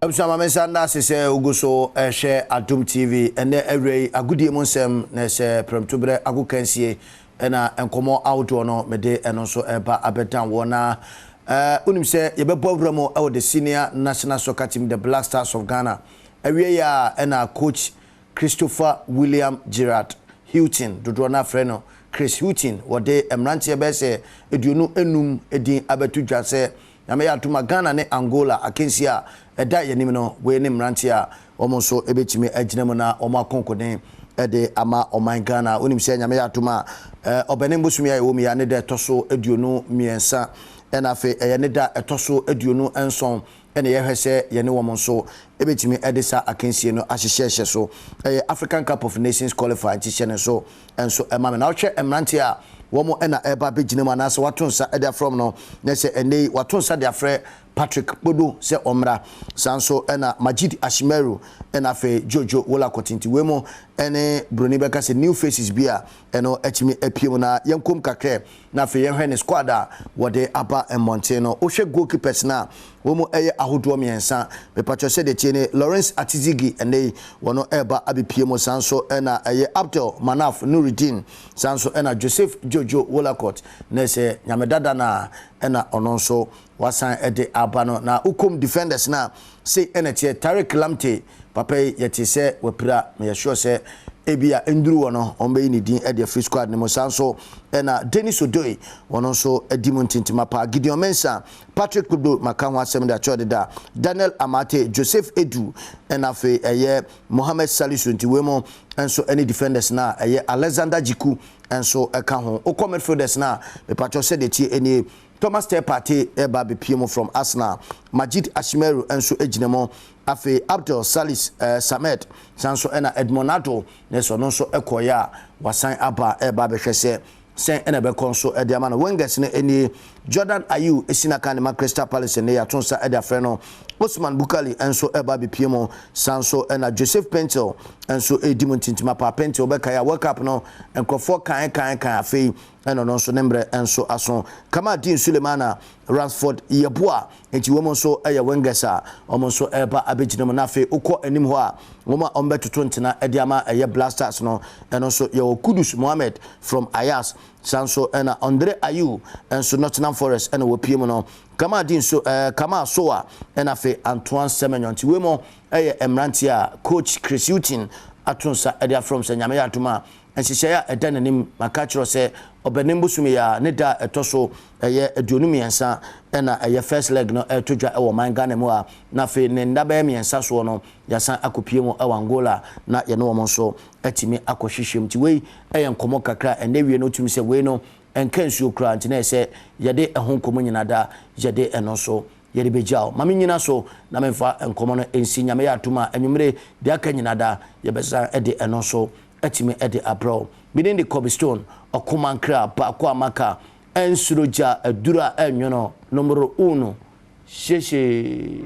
Abusama mensanda sese uguso share Adom TV ene every agudie monsem na se Premtobre agu Kasee na enkomo outdoor no mede eno so eba abedan wona unim se yebebo wramo e the senior national soccer team the Black Stars of Ghana awie ya na coach Christopher William Gerard Hilton dodo na freno Chris Hilton wode emrantie be se eduonu enum edin abetu dwase na me yatuma Ghana ne Angola akensi a eda yenim no we ne mrantie a omo so ebetimi aginam na omo akonkone ede ama oman Ghana onim se nyame yatuma obenem bosumi ya wo mi ya ne de toso eduonu miensa enafe eye ne da etoso eduonu enson ene ye hwese ye ne womo so ebetimi edesa akensie no ahyehye so African Cup of Nations qualified tihyene so enso emame na ohwe emrantie a womo ena eba beginem anase watonsa ede from no na se ene watonsa de afre Patrick Bodo se omra sanso ena Majid Ashimeru ena fe Jojo Wola Kotinti wemo ene Bruni beka se new faces bia eno etimi epiem na yenkom kakre na fe yenhwe ne squad a wode aba Monteno ohwe goalkeepers na womo eye ahodo miensa me pacho se de tiene Lawrence Atizigi ene wono eba abepiem sanso ena eye Abdel Manaf Nuruddin sanso ena Joseph Jojo Wola Kot na se nyamedada na ena ononso wasan ede abano na ukum defenders na say enetie Tariq Lamte papa yeti se wapira me sure se ebia enduru wono ombe ni din ede free squad ne mo sanso ena Dennis Odoi wono so edimontintima pa Gideon Mensah Patrick Kudo makanwa asem da chode da Daniel Amate Joseph Edu ena fe eye Mohamed Salisu ntiwemo enso any defenders na eye Alexander Jiku enso eka ho o midfielders na me pacho se de tie eni Thomas Tepate eba bepiem from Arsenal Majid Ashimeru enso eginemo afe Abdul Salis Samet sanso ena Edmonado neso nonso ekoya wasan aba eba behwese sen ena be konso ede ama no wingers ne eni Jordan Ayew esina kan ma Crystal Palace ne ya tonsa ede afre no Osman Bukali enso eba bepiem sanso ena Joseph Pentel enso edimontintima pa Pentel be kaya World Cup no enkofo kan afi eno no so nembre enso aso kama din Sulemana Ransford Yeboa enti womo so eye wengesa omo so eba abeginem na afi ukọ anim ho a woma ombetuto ntena ede ama eye Blasters no eno so ye Kudus Mohammed from Ayas sanso ena Andre Ayew enso Nottingham Forest ena wopiem no kama din so kama soa ena afi Antoine Semenyo enti wemo eye emrantia coach Chris Hilton atonsa ede from Senyame Yatuma ensishaya edanenim makachiro se obenem bosumi ya ne da etoso eye eduonu miensa ena eye first leg no etodwa e wo man Ghana mu a na fe ne ndabe miensa so no yasan akopiem e Angola na ye no wo so atimi akohwehwem ti wei eye nkomo kakra ene wie no tumi se wei no enkansuo kra ntine se yede ehon komo nyina da yede eno so yede bejao mame nyina so na memfa nkomo no ensi nyame ya atuma anwumre de aka nyina da ye besa ede eno so atimi ede abro midin the cobblestone okumankra ba kwa maka ensuroja adura enyono numero 1 sheshe